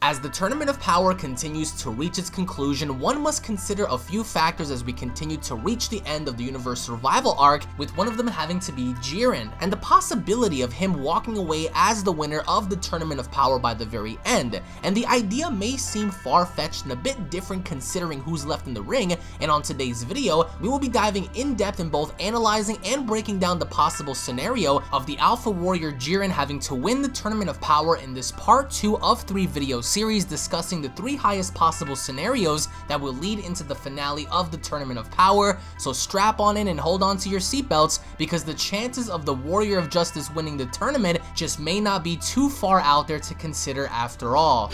As the Tournament of Power continues to reach its conclusion, one must consider a few factors as we continue to reach the end of the universe survival arc, with one of them having to be Jiren, and the possibility of him walking away as the winner of the Tournament of Power by the very end. And the idea may seem far-fetched and a bit different considering who's left in the ring, and on today's video, we will be diving in depth in both analyzing and breaking down the possible scenario of the Alpha Warrior Jiren having to win the Tournament of Power in this part 2 of 3 videos series discussing the 3 highest possible scenarios that will lead into the finale of the Tournament of Power. So strap on in and hold on to your seatbelts, because the chances of the Warrior of Justice winning the tournament just may not be too far out there to consider after all.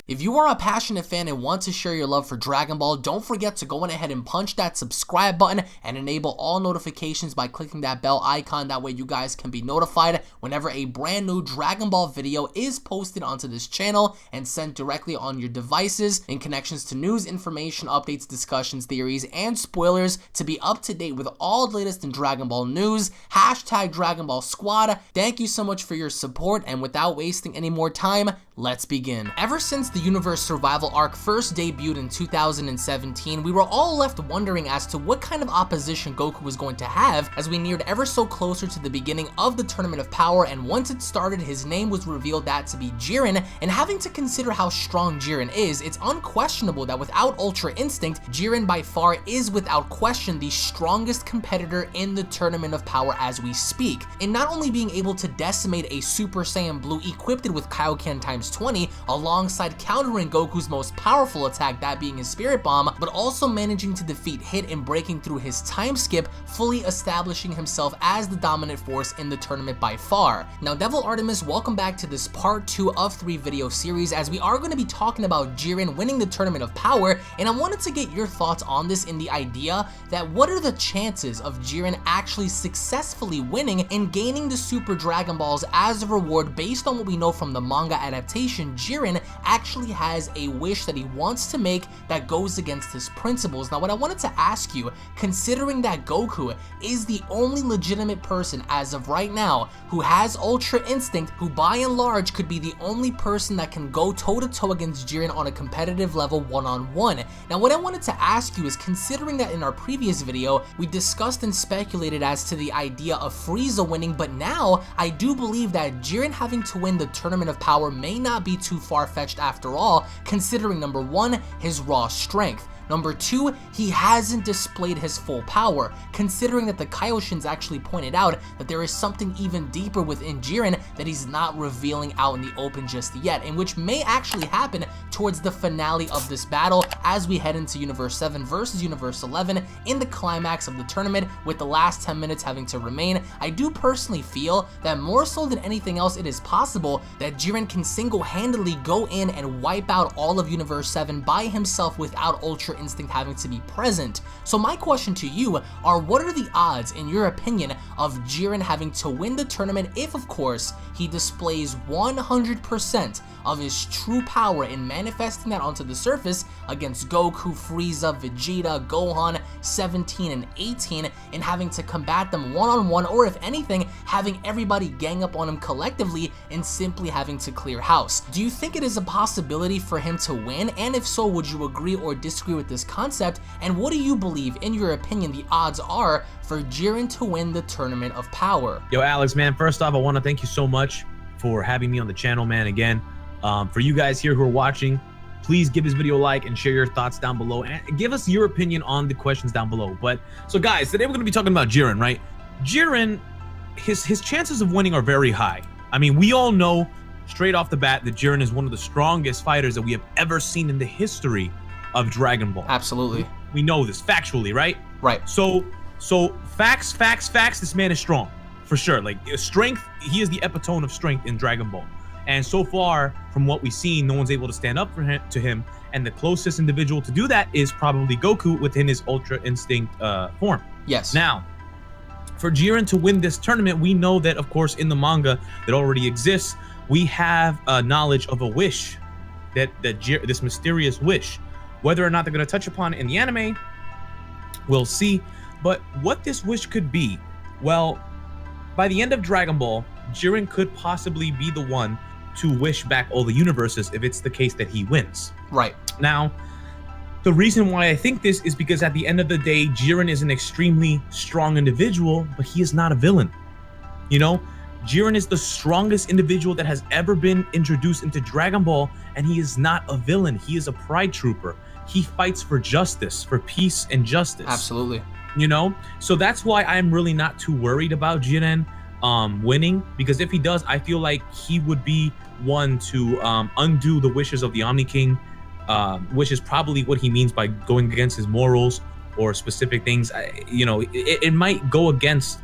If you are a passionate fan and want to share your love for Dragon Ball, don't forget to go on ahead and punch that subscribe button and enable all notifications by clicking that bell icon. That way you guys can be notified whenever a brand new Dragon Ball video is posted onto this channel and sent directly on your devices in connections to news, information, updates, discussions, theories, and spoilers. To be up to date with all the latest in Dragon Ball news, hashtag Dragon Ball Squad. Thank you so much for your support, and without wasting any more time, let's begin. Ever since the Universe Survival arc first debuted in 2017, we were all left wondering as to what kind of opposition Goku was going to have as we neared ever so closer to the beginning of the Tournament of Power, and once it started, his name was revealed that to be Jiren, and having to consider how strong Jiren is, it's unquestionable that without Ultra Instinct, Jiren by far is without question the strongest competitor in the Tournament of Power as we speak, in not only being able to decimate a Super Saiyan Blue equipped with Kaioken times 20 alongside countering Goku's most powerful attack, that being his Spirit Bomb, but also managing to defeat Hit and breaking through his time skip, fully establishing himself as the dominant force in the tournament by far. Now, DevilArtemis, welcome back to this part 2 of 3 video series, as we are going to be talking about Jiren winning the Tournament of Power, and I wanted to get your thoughts on this in the idea that what are the chances of Jiren actually successfully winning and gaining the Super Dragon Balls as a reward. Based on what we know from the manga adaptation, Jiren actually has a wish that he wants to make that goes against his principles. Now, what I wanted to ask you, considering that Goku is the only legitimate person as of right now who has Ultra Instinct, who by and large could be the only person that can go toe-to-toe against Jiren on a competitive level one-on-one. Now, what I wanted to ask you is, considering that in our previous video, we discussed and speculated as to the idea of Frieza winning, but now I do believe that Jiren having to win the Tournament of Power may not be too far-fetched after all, considering number 1, his raw strength. Number 2, he hasn't displayed his full power, considering that the Kaioshins actually pointed out that there is something even deeper within Jiren that he's not revealing out in the open just yet, and which may actually happen towards the finale of this battle as we head into Universe 7 versus Universe 11 in the climax of the tournament, with the last 10 minutes having to remain. I do personally feel that more so than anything else, it is possible that Jiren can single-handedly go in and wipe out all of Universe 7 by himself without Ultra Instinct having to be present. So my question to you are, what are the odds, in your opinion, of Jiren having to win the tournament if, of course, he displays 100% of his true power in manifesting that onto the surface against Goku, Frieza, Vegeta, Gohan, 17 and 18, and having to combat them one-on-one, or if anything, having everybody gang up on him collectively and simply having to clear house? Do you think it is a possibility for him to win? And if so, would you agree or disagree with this concept? And what do you believe, in your opinion, the odds are for Jiren to win the Tournament of Power? Yo, Alex, man, first off, I want to thank you so much for having me on the channel, man. Again, for you guys here who are watching, please give this video a like and share your thoughts down below, and give us your opinion on the questions down below. But so guys, today we're going to be talking about Jiren, right? Jiren, his chances of winning are very high. I mean, we all know straight off the bat that Jiren is one of the strongest fighters that we have ever seen in the history of Dragon Ball. Absolutely. We know this factually, right? Right. So facts, this man is strong for sure. Like strength, he is the epitome of strength in Dragon Ball. And so far, from what we've seen, no one's able to stand up to him. And the closest individual to do that is probably Goku within his Ultra Instinct form. Yes. Now, for Jiren to win this tournament, we know that, of course, in the manga that already exists, we have knowledge of a wish, this mysterious wish Whether or not they're going to touch upon it in the anime, we'll see. But what this wish could be, well, by the end of Dragon Ball, Jiren could possibly be the one to wish back all the universes if it's the case that he wins. Right. Now, the reason why I think this is because at the end of the day, Jiren is an extremely strong individual, but he is not a villain. You know, Jiren is the strongest individual that has ever been introduced into Dragon Ball, and he is not a villain. He is a pride trooper. He fights for justice, for peace and justice. Absolutely. You know, so that's why I'm really not too worried about Jiren winning, because if he does, I feel like he would be one to undo the wishes of the Omni King, which is probably what he means by going against his morals or specific things. You know, it might go against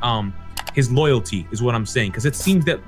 his loyalty, is what I'm saying, because it seems that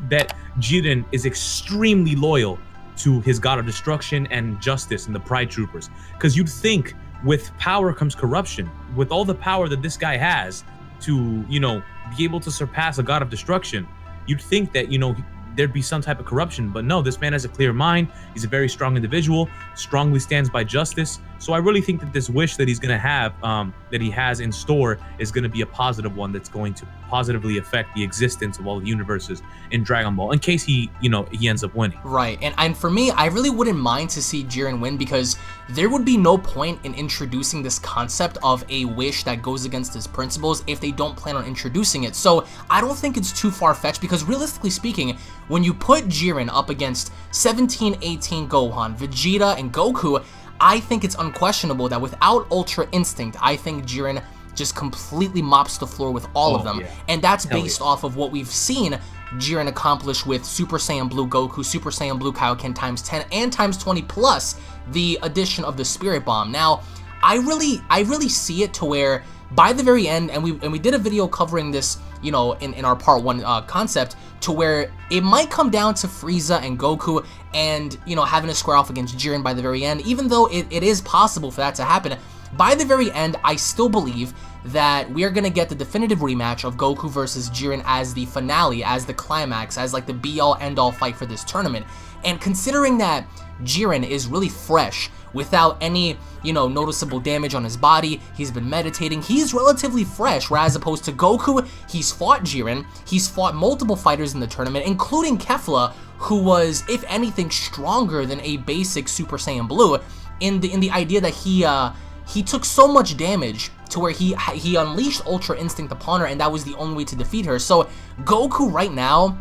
Jiren is extremely loyal to his God of Destruction and Justice and the Pride Troopers. Because you'd think with power comes corruption. With all the power that this guy has to, you know, be able to surpass a God of Destruction, you'd think that, you know, there'd be some type of corruption. But no, this man has a clear mind. He's a very strong individual, strongly stands by justice. So I really think that this wish that he's going to have, that he has in store, is going to be a positive one that's going to positively affect the existence of all the universes in Dragon Ball, in case he, you know, he ends up winning. Right. And for me, I really wouldn't mind to see Jiren win, because there would be no point in introducing this concept of a wish that goes against his principles if they don't plan on introducing it. So I don't think it's too far-fetched, because realistically speaking, when you put Jiren up against 17, 18 Gohan, Vegeta, and Goku, I think it's unquestionable that without Ultra Instinct, I think Jiren just completely mops the floor with all of them. Yeah. And that's based off of what we've seen Jiren accomplish with Super Saiyan Blue Goku, Super Saiyan Blue Kaioken times 10 and times 20, plus the addition of the Spirit Bomb. Now, I really see it to where by the very end, and we did a video covering this, you know, in our part 1 concept, to where it might come down to Frieza and Goku and, you know, having to square off against Jiren by the very end. Even though it is possible for that to happen, by the very end, I still believe that we are going to get the definitive rematch of Goku versus Jiren as the finale, as the climax, as like the be-all end-all fight for this tournament. And considering that Jiren is really fresh, without any, you know, noticeable damage on his body, he's been meditating, he's relatively fresh, whereas opposed to Goku, he's fought Jiren, he's fought multiple fighters in the tournament, including Kefla, who was, if anything, stronger than a basic Super Saiyan Blue, in the idea that he took so much damage to where he unleashed Ultra Instinct upon her, and that was the only way to defeat her. So Goku right now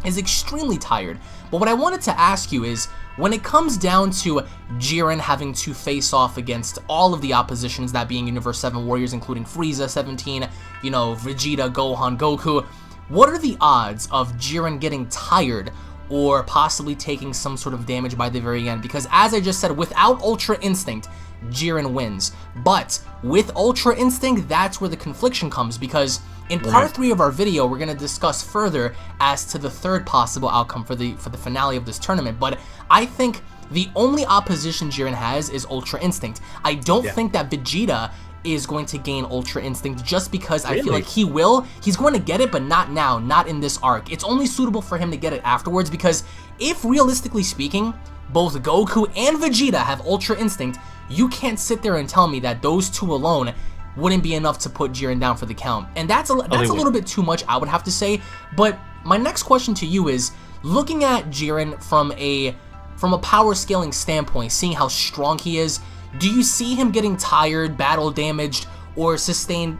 is extremely tired. But what I wanted to ask you is, when it comes down to Jiren having to face off against all of the oppositions, that being Universe 7 warriors, including Frieza, 17, you know, Vegeta, Gohan, Goku, what are the odds of Jiren getting tired or possibly taking some sort of damage by the very end? Because as I just said, without Ultra Instinct, Jiren wins. But with Ultra Instinct, that's where the confliction comes, because in part 3 of our video, we're going to discuss further as to the third possible outcome for the finale of this tournament. But I think the only opposition Jiren has is Ultra Instinct. I don't think that Vegeta is going to gain Ultra Instinct, just because I feel like he's going to get it, but not now, not in this arc. It's only suitable for him to get it afterwards, because if realistically speaking, both Goku and Vegeta have Ultra Instinct, you can't sit there and tell me that those two alone wouldn't be enough to put Jiren down for the count. And that's a little bit too much, I would have to say. But my next question to you is, looking at Jiren from a power scaling standpoint, seeing how strong he is, do you see him getting tired, battle damaged, or sustaining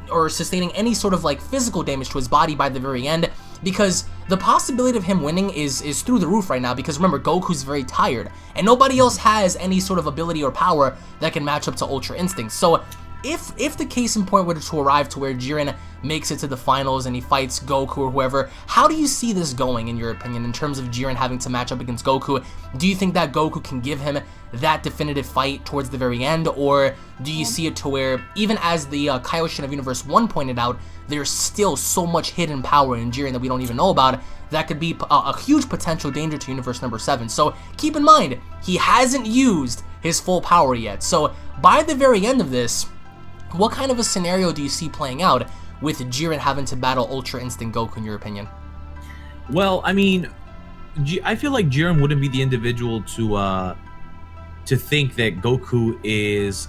any sort of like physical damage to his body by the very end? Because the possibility of him winning is through the roof right now, because remember, Goku's very tired, and nobody else has any sort of ability or power that can match up to Ultra Instinct. So if the case in point were to arrive to where Jiren makes it to the finals and he fights Goku or whoever, how do you see this going, in your opinion, in terms of Jiren having to match up against Goku? Do you think that Goku can give him that definitive fight towards the very end, or do you see it to where, even as the Kaioshin of Universe 1 pointed out, there's still so much hidden power in Jiren that we don't even know about, that could be a huge potential danger to Universe number 7. So keep in mind, he hasn't used his full power yet. So by the very end of this, what kind of a scenario do you see playing out with Jiren having to battle Ultra Instinct Goku, in your opinion? Well, I mean, I feel like Jiren wouldn't be the individual to to think that Goku is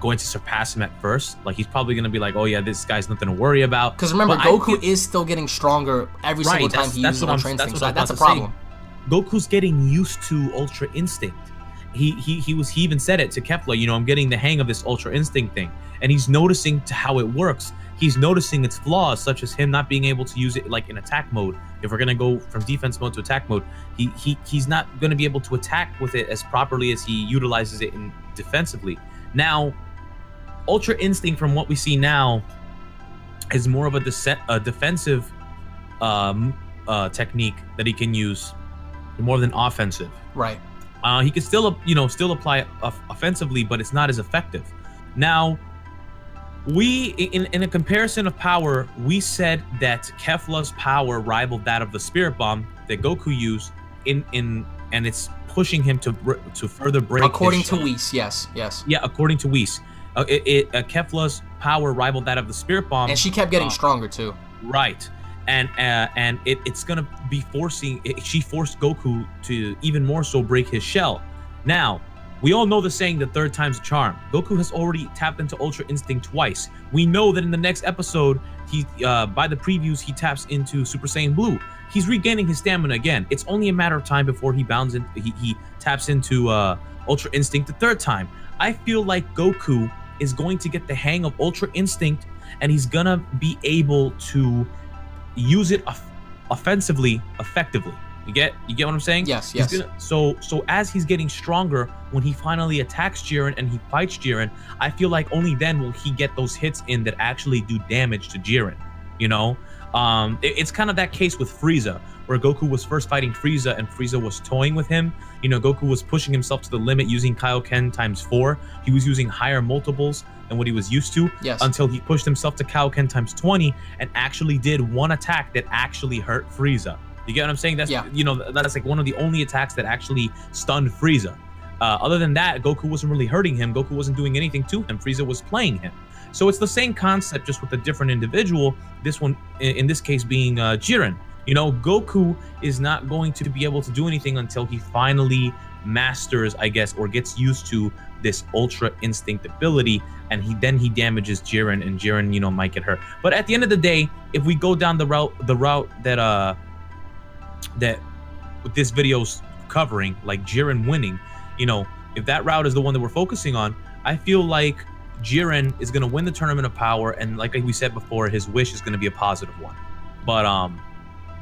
going to surpass him at first. Like, he's probably going to be like, oh yeah, this guy's nothing to worry about. Because remember, Goku is still getting stronger every single time he uses Ultra Instinct, so that's a problem. Goku's getting used to Ultra Instinct. He even said it to Kefla, you know, I'm getting the hang of this Ultra Instinct thing. And he's noticing to how it works. He's noticing its flaws, such as him not being able to use it like in attack mode. If we're gonna go from defense mode to attack mode, he's not gonna be able to attack with it as properly as he utilizes it in defensively. Now, Ultra Instinct, from what we see now, is more of a defensive technique that he can use more than offensive. Right. He can still, you know, apply offensively, but it's not as effective. Now, we in a comparison of power, we said that Kefla's power rivaled that of the Spirit Bomb that Goku used and it's pushing him to further break. According to Whis, yes. Yeah, according to Whis, Kefla's power rivaled that of the Spirit Bomb, and she kept getting stronger too. Right. And it's gonna be she forced Goku to even more so break his shell. Now, we all know the saying, the third time's a charm. Goku has already tapped into Ultra Instinct twice. We know that in the next episode, by the previews, he taps into Super Saiyan Blue. He's regaining his stamina again. It's only a matter of time before he taps into Ultra Instinct the third time. I feel like Goku is going to get the hang of Ultra Instinct, and he's gonna be able to use it offensively effectively. You get what I'm saying? Yes. So as he's getting stronger, when he finally attacks Jiren and he fights Jiren, I feel like only then will he get those hits in that actually do damage to Jiren. You know, it's kind of that case with Frieza, where Goku was first fighting Frieza and Frieza was toying with him. You know, Goku was pushing himself to the limit using Kaioken ×4. He was using higher multiples than what he was used to, until he pushed himself to Kaioken ×20 and actually did one attack that actually hurt Frieza. You get what I'm saying? That's you know, that's like one of the only attacks that actually stunned Frieza. Other than that, Goku wasn't really hurting him. Goku wasn't doing anything to him. Frieza was playing him. So it's the same concept, just with a different individual. This one, in this case, being Jiren. You know, Goku is not going to be able to do anything until he finally masters, I guess, or gets used to this Ultra Instinct ability, and then he damages Jiren, and Jiren, you know, might get hurt. But at the end of the day, if we go down the route that this video's covering, like Jiren winning, you know, if that route is the one that we're focusing on, I feel like Jiren is going to win the Tournament of Power, and like we said before, his wish is going to be a positive one. But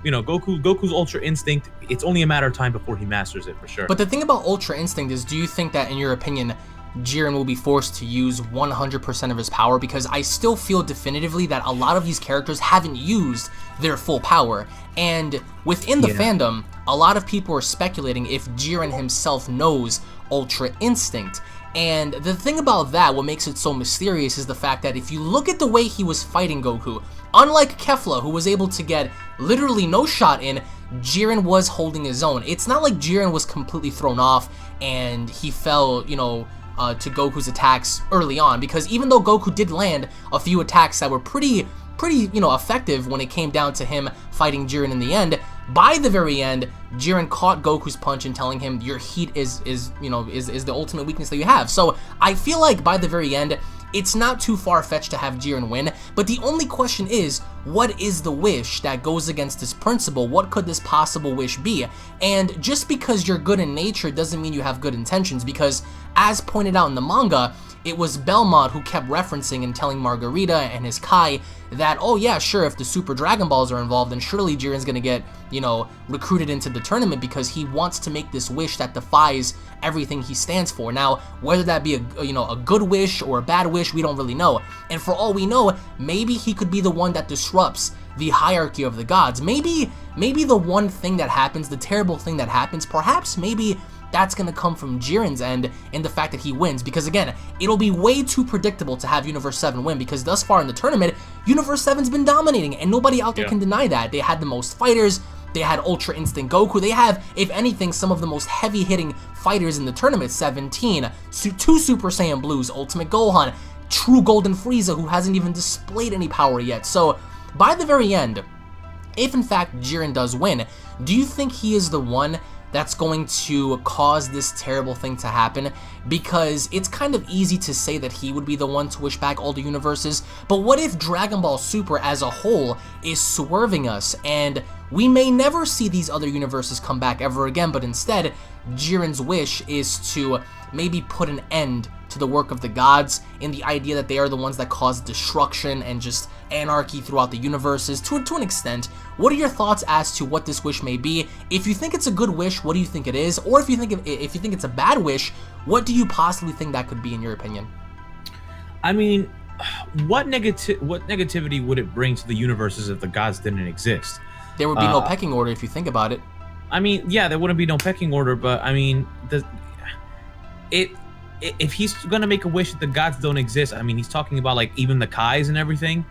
you know, Goku's Ultra Instinct, it's only a matter of time before he masters it, for sure. But the thing about Ultra Instinct is, do you think that, in your opinion, Jiren will be forced to use 100% of his power? Because I still feel definitively that a lot of these characters haven't used their full power. And within the fandom, a lot of people are speculating if Jiren himself knows Ultra Instinct. And the thing about that, what makes it so mysterious, is the fact that if you look at the way he was fighting Goku, unlike Kefla, who was able to get literally no shot in, Jiren was holding his own. It's not like Jiren was completely thrown off and he fell, you know, to Goku's attacks early on, because even though Goku did land a few attacks that were pretty, you know, effective when it came down to him fighting Jiren in the end, by the very end, Jiren caught Goku's punch and telling him, your heat is the ultimate weakness that you have. So I feel like by the very end, it's not too far-fetched to have Jiren win, but the only question is, what is the wish that goes against this principle? What could this possible wish be? And just because you're good in nature doesn't mean you have good intentions, because as pointed out in the manga, it was Belmont who kept referencing and telling Margarita and his Kai that, oh yeah, sure, if the Super Dragon Balls are involved, then surely Jiren's gonna get, you know, recruited into the tournament, because he wants to make this wish that defies everything he stands for. Now, whether that be a good wish or a bad wish, we don't really know. And for all we know, maybe he could be the one that disrupts the hierarchy of the gods. Maybe the one thing that happens, the terrible thing that happens, perhaps maybe that's going to come from Jiren's end in the fact that he wins. Because again, it'll be way too predictable to have Universe 7 win, because thus far in the tournament, Universe 7's been dominating, and nobody out there can deny that. They had the most fighters, they had Ultra Instinct Goku, they have, if anything, some of the most heavy-hitting fighters in the tournament. 17, 2 Super Saiyan Blues, Ultimate Gohan, True Golden Frieza, who hasn't even displayed any power yet. So, by the very end, if in fact Jiren does win, do you think he is the one that's going to cause this terrible thing to happen, because it's kind of easy to say that he would be the one to wish back all the universes, but what if Dragon Ball Super as a whole is swerving us, and we may never see these other universes come back ever again, but instead, Jiren's wish is to maybe put an end to the work of the gods, in the idea that they are the ones that cause destruction and just anarchy throughout the universes to an extent. What are your thoughts as to what this wish may be? If you think it's a good wish, what do you think it is? Or if you think it's a bad wish, what do you possibly think that could be in your opinion? I mean, what negativity would it bring to the universes if the gods didn't exist? There would be no pecking order if you think about it. I mean, yeah, there wouldn't be no pecking order, but I mean, if he's gonna make a wish that the gods don't exist, I mean, he's talking about like even the Kais and everything.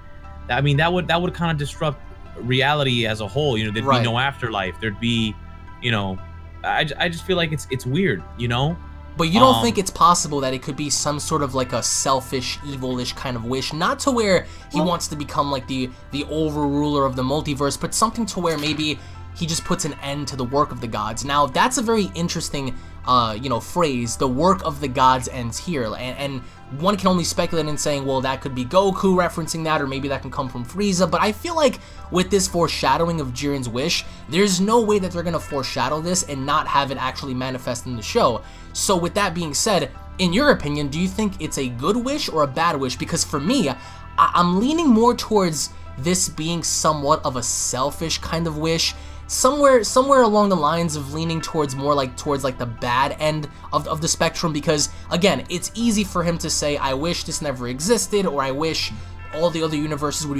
I mean, that would kind of disrupt reality as a whole. You know, there'd be no afterlife. There'd be, you know, I just feel like it's weird, you know. But you don't think it's possible that it could be some sort of like a selfish, evilish kind of wish, not to where he wants to become like the overruler of the multiverse, but something to where maybe he just puts an end to the work of the gods. Now, that's a very interesting, you know, phrase. The work of the gods ends here, and one can only speculate in saying, well, that could be Goku referencing that, or maybe that can come from Frieza. But I feel like with this foreshadowing of Jiren's wish, there's no way that they're gonna foreshadow this and not have it actually manifest in the show. So with that being said, in your opinion, do you think it's a good wish or a bad wish? Because for me, I'm leaning more towards this being somewhat of a selfish kind of wish. Somewhere along the lines of leaning towards more like towards the bad end of the spectrum, because again, it's easy for him to say, I wish this never existed, or I wish all the other universes would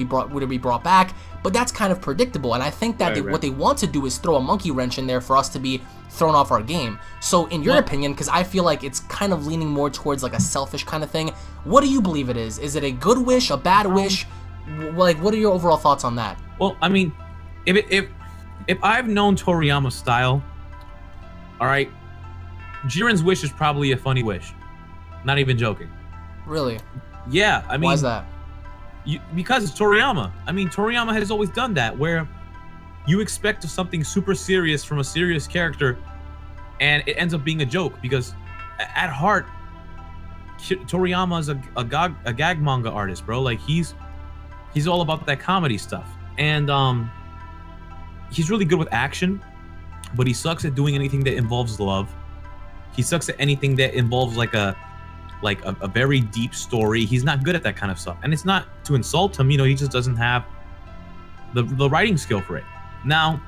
be brought back, but that's kind of predictable, and I think that what they want to do is throw a monkey wrench in there for us to be thrown off our game. So in your opinion, because I feel like it's kind of leaning more towards like a selfish kind of thing, what do you believe it is? Is it a good wish, a bad wish? Like, what are your overall thoughts on that? Well, I mean, if I've known Toriyama's style, all right, Jiren's wish is probably a funny wish. Not even joking. Really? Yeah, I mean, why is that? Because it's Toriyama. I mean, Toriyama has always done that, where you expect something super serious from a serious character, and it ends up being a joke. Because at heart, Toriyama is a gag manga artist, bro. Like he's all about that comedy stuff, and he's really good with action, but he sucks at doing anything that involves love. He sucks at anything that involves like a very deep story. He's not good at that kind of stuff. And it's not to insult him, you know, he just doesn't have the writing skill for it. Now,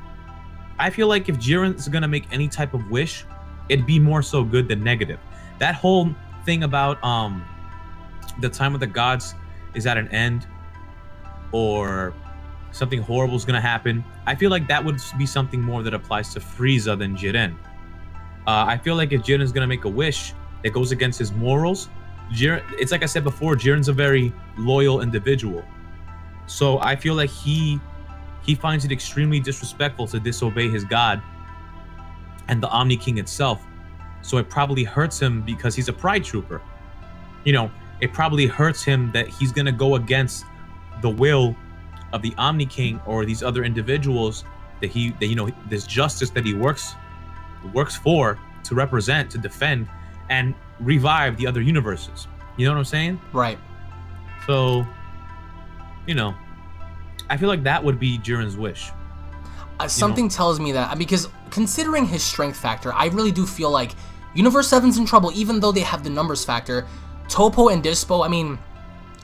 I feel like if Jiren's gonna make any type of wish, it'd be more so good than negative. That whole thing about the time of the gods is at an end, or something horrible is gonna happen, I feel like that would be something more that applies to Frieza than Jiren. I feel like if Jiren's gonna make a wish that goes against his morals, it's like I said before, Jiren's a very loyal individual. So I feel like he finds it extremely disrespectful to disobey his god and the Omni King itself. So it probably hurts him because he's a pride trooper. You know, it probably hurts him that he's gonna go against the will of the Omni King or these other individuals that you know, this justice that he works for, to represent, to defend, and revive the other universes. You know what I'm saying? Right. So, you know, I feel like that would be Jiren's wish. Something tells me that, because considering his strength factor, I really do feel like Universe 7's in trouble, even though they have the numbers factor. Toppo and Dispo, I mean,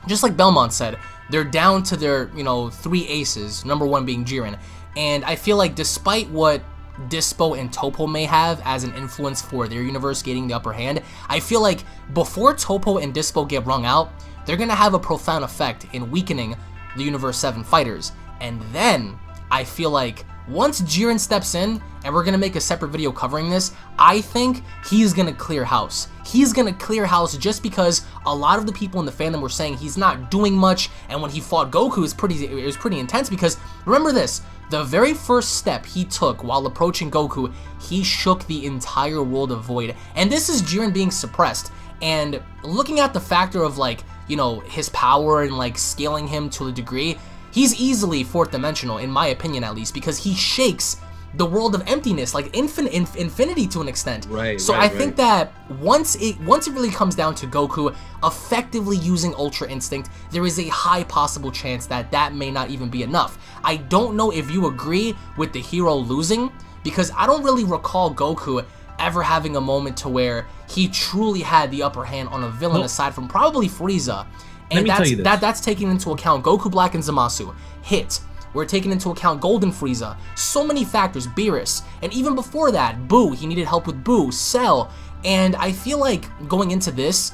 just like Belmont said, they're down to their, you know, 3 aces, number 1 being Jiren. And I feel like despite what Dispo and Toppo may have as an influence for their universe getting the upper hand, I feel like before Toppo and Dispo get wrung out, they're going to have a profound effect in weakening the Universe 7 fighters. And then I feel like once Jiren steps in, and we're going to make a separate video covering this, I think he's going to clear house. He's going to clear house just because a lot of the people in the fandom were saying he's not doing much, and when he fought Goku, it was pretty intense, because remember this, the very first step he took while approaching Goku, he shook the entire world of Void. And this is Jiren being suppressed. And looking at the factor of, like, you know, his power and, like, scaling him to a degree, he's easily 4th dimensional, in my opinion at least, because he shakes the world of emptiness, like infinity to an extent. Right. So I think that once it really comes down to Goku effectively using Ultra Instinct, there is a high possible chance that that may not even be enough. I don't know if you agree with the hero losing, because I don't really recall Goku ever having a moment to where he truly had the upper hand on a villain, aside from probably Frieza. And that's taking into account Goku Black and Zamasu, Hit. We're taking into account Golden Frieza, so many factors, Beerus, and even before that, Boo, he needed help with Boo, Cell, and I feel like going into this,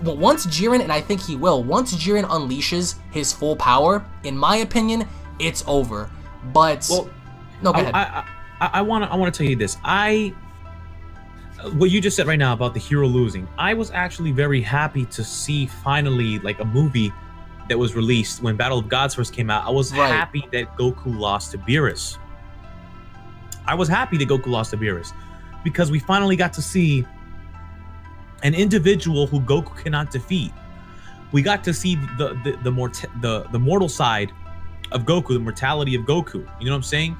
once Jiren, and I think he will, once Jiren unleashes his full power, in my opinion, it's over. But, no, go ahead. I want to tell you this. What you just said right now about the hero losing, I was actually very happy to see finally like a movie that was released when Battle of Gods first came out. I was happy that Goku lost to Beerus. I was happy that Goku lost to Beerus because we finally got to see an individual who Goku cannot defeat. We got to see the mortal side of Goku, the mortality of Goku. You know what I'm saying?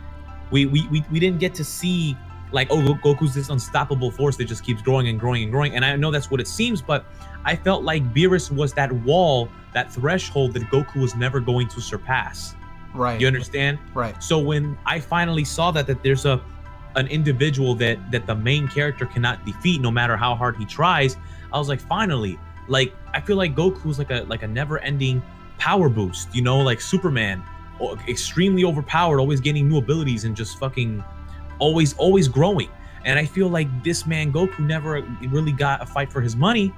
We didn't get to see like, oh, Goku's this unstoppable force that just keeps growing and growing and growing. And I know that's what it seems, but I felt like Beerus was that wall, that threshold that Goku was never going to surpass. Right. You understand? Right. So when I finally saw that there's an individual that the main character cannot defeat no matter how hard he tries, I was like, finally. Like, I feel like Goku's like a never-ending power boost, you know, like Superman, extremely overpowered, always gaining new abilities and just fucking always growing. And I feel like this man Goku never really got a fight for his money.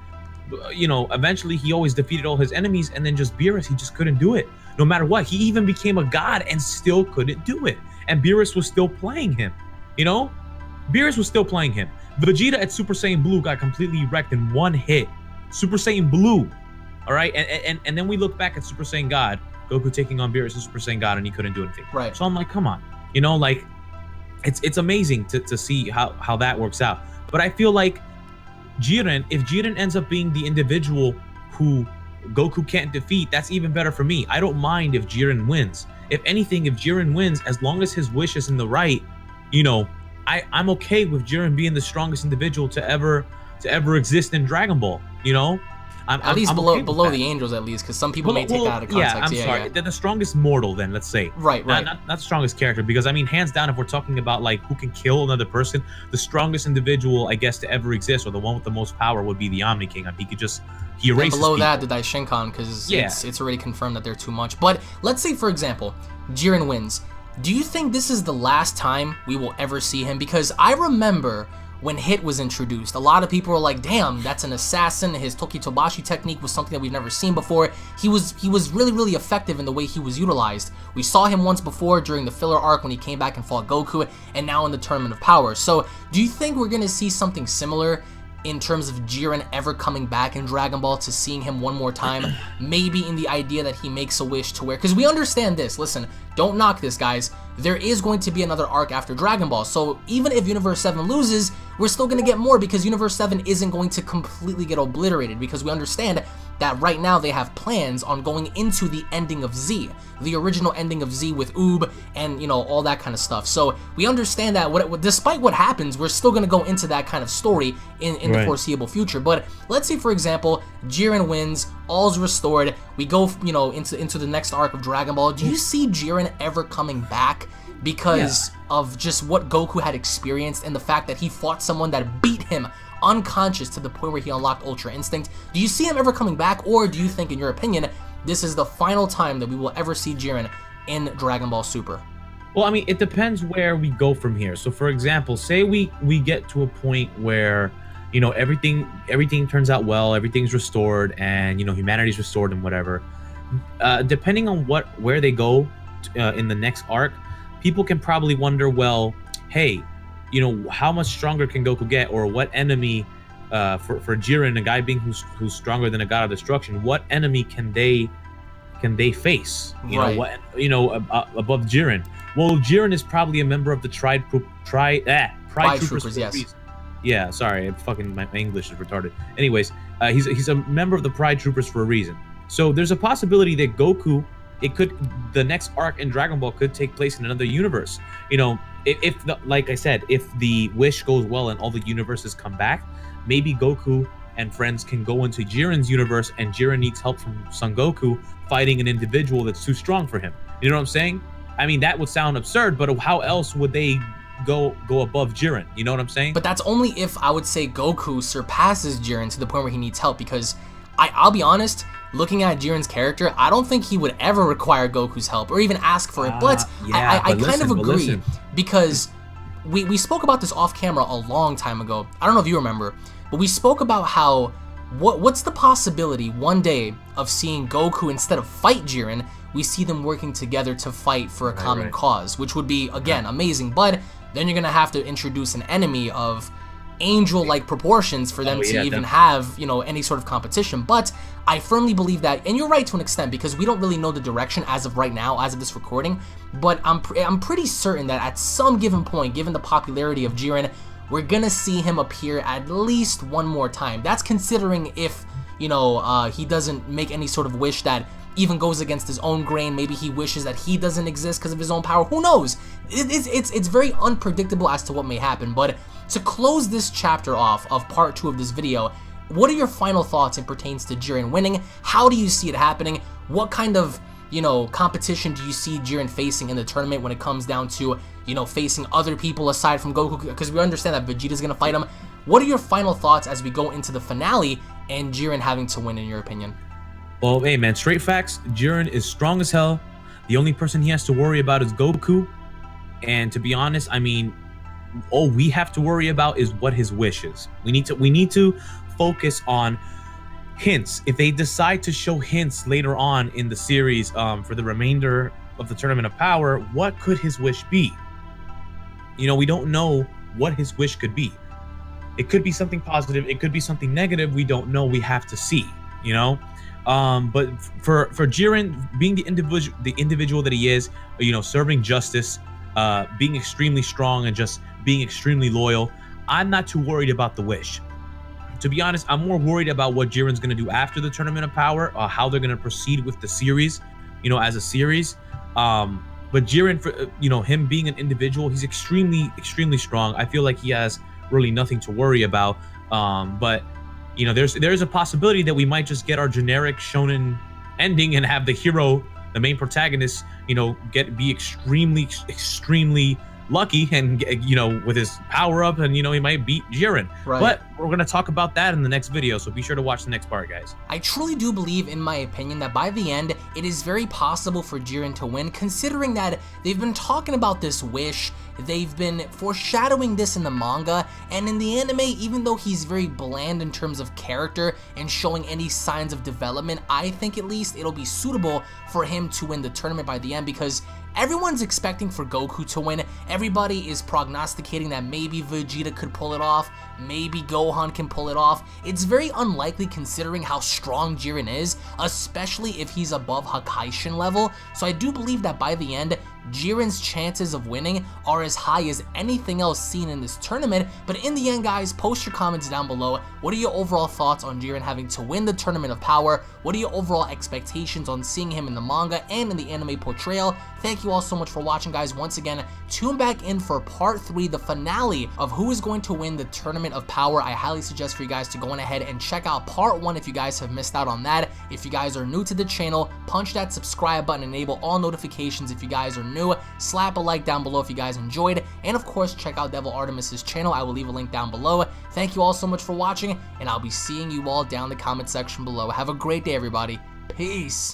You know, eventually he always defeated all his enemies, and then just Beerus, he just couldn't do it. No matter what, he even became a god and still couldn't do it. And Beerus was still playing him. You know, Beerus was still playing him. Vegeta at Super Saiyan Blue got completely wrecked in one hit. Super Saiyan Blue. All right, and then we look back at Super Saiyan God, Goku taking on Beerus and Super Saiyan God, and he couldn't do anything. Right. So I'm like, come on, you know, like. It's amazing to see how that works out. But I feel like Jiren, if Jiren ends up being the individual who Goku can't defeat, that's even better for me. I don't mind if Jiren wins. If anything, if Jiren wins, as long as his wish is in the right, you know, I'm okay with Jiren being the strongest individual to ever exist in Dragon Ball, you know? At least below the angels, at least, because some people may take that out of context. Yeah, I'm sorry. Yeah. They're the strongest mortal, then, let's say. Right. Not the strongest character, because, I mean, hands down, if we're talking about, like, who can kill another person, the strongest individual, I guess, to ever exist, or the one with the most power, would be the Omni King. I mean, he erases and below people. that, the Daishinkan, because it's already confirmed that they're too much. But let's say, for example, Jiren wins. Do you think this is the last time we will ever see him? Because I remember when Hit was introduced, a lot of people were like, damn, that's an assassin. His Tokitobashi technique was something that we've never seen before. He was really, really effective in the way he was utilized. We saw him once before during the filler arc when he came back and fought Goku, and now in the Tournament of Power. So do you think we're going to see something similar in terms of Jiren ever coming back in Dragon Ball, to seeing him one more time? Maybe in the idea that he makes a wish to where, because we understand this, listen, don't knock this, guys, there is going to be another arc after Dragon Ball, so even if Universe 7 loses, we're still going to get more, because Universe 7 isn't going to completely get obliterated, because we understand that right now they have plans on going into the ending of Z, the original ending of Z with Oob and, you know, all that kind of stuff. So we understand that despite what happens, we're still going to go into that kind of story in the foreseeable future. But let's say, for example, Jiren wins, all's restored, we go, you know, into the next arc of Dragon Ball. Do you see Jiren ever coming back because of just what Goku had experienced and the fact that he fought someone that beat him unconscious to the point where he unlocked Ultra Instinct? Do you see him ever coming back, or do you think, in your opinion, this is the final time that we will ever see Jiren in Dragon Ball Super? Well, I mean, it depends where we go from here. So, for example, say we get to a point where, you know, everything turns out well, everything's restored, and, you know, humanity's restored and whatever. Depending on where they go in the next arc, people can probably wonder, well, hey, you know, how much stronger can Goku get, or what enemy, for Jiren, a guy being who's stronger than a god of destruction, what enemy can they face? You know, what, you know, above Jiren? Well, Jiren is probably a member of the Pride Troopers. Yes. Yeah, sorry, my English is retarded. Anyways, he's a member of the Pride Troopers for a reason. So there's a possibility that Goku, the next arc in Dragon Ball could take place in another universe. You know, like I said, if the wish goes well and all the universes come back, maybe Goku and friends can go into Jiren's universe, and Jiren needs help from Son Goku fighting an individual that's too strong for him. You know what I'm saying? I mean, that would sound absurd, but how else would they go above Jiren? You know what I'm saying? But that's only if, I would say, Goku surpasses Jiren to the point where he needs help, because I'll be honest, looking at Jiren's character, I don't think he would ever require Goku's help or even ask for it. But yeah, I kind of agree, because we spoke about this off camera a long time ago. I don't know if you remember, but we spoke about how what's the possibility one day of seeing Goku, instead of fight Jiren, we see them working together to fight for a common cause, which would be, again, amazing. But then you're gonna have to introduce an enemy of angel-like proportions for them to even have, you know, any sort of competition. But I firmly believe that, and you're right to an extent, because we don't really know the direction as of right now, as of this recording, but I'm pretty certain that at some given point, given the popularity of Jiren, we're gonna see him appear at least one more time. That's considering if, you know, he doesn't make any sort of wish that even goes against his own grain. Maybe he wishes that he doesn't exist because of his own power. Who knows? It's very unpredictable as to what may happen. But to close this chapter off of part 2 of this video, what are your final thoughts in pertains to Jiren winning? How do you see it happening? What kind of, you know, competition do you see Jiren facing in the tournament when it comes down to, you know, facing other people aside from Goku? Because we understand that Vegeta's gonna fight him. What are your final thoughts as we go into the finale and Jiren having to win, in your opinion? Well, hey man, straight facts, Jiren is strong as hell. The only person he has to worry about is Goku. And to be honest, I mean, all we have to worry about is what his wish is. We need to focus on hints. If they decide to show hints later on in the series, for the remainder of the Tournament of Power, what could his wish be? You know, we don't know what his wish could be. It could be something positive, it could be something negative. We don't know. We have to see, you know. But for Jiren being the individual that he is, you know, serving justice, being extremely strong and just being extremely loyal, I'm not too worried about the wish. To be honest, I'm more worried about what Jiren's going to do after the Tournament of Power, how they're going to proceed with the series, you know, as a series. But Jiren, for, you know, him being an individual, he's extremely strong. I feel like he has really nothing to worry about. But you know, there's a possibility that we might just get our generic shonen ending and have the hero, the main protagonist, you know, be extremely lucky and, you know, with his power up, and, you know, he might beat Jiren. Right. But we're going to talk about that in the next video, so be sure to watch the next part, guys. I truly do believe, in my opinion, that by the end, it is very possible for Jiren to win, considering that they've been talking about this wish, they've been foreshadowing this in the manga, and in the anime, even though he's very bland in terms of character and showing any signs of development, I think at least it'll be suitable for him to win the tournament by the end, because everyone's expecting for Goku to win. Everybody is prognosticating that maybe Vegeta could pull it off, maybe Gohan can pull it off. It's very unlikely considering how strong Jiren is, especially if he's above Hakaishin level. So I do believe that by the end, Jiren's chances of winning are as high as anything else seen in this tournament. But in the end, guys, post your comments down below. What are your overall thoughts on Jiren having to win the Tournament of Power? What are your overall expectations on seeing him in the manga and in the anime portrayal? Thank you all so much for watching, guys. Once again, tune back in for part 3, the finale of who is going to win the Tournament of Power. I highly suggest for you guys to go on ahead and check out part 1 if you guys have missed out on that. If you guys are new to the channel, punch that subscribe button, enable all notifications if you guys are new, slap a like down below if you guys enjoyed, and of course check out DevilArtemis' channel. I will leave a link down below. Thank you all so much for watching, and I'll be seeing you all down in the comment section below. Have a great day, everybody. Peace.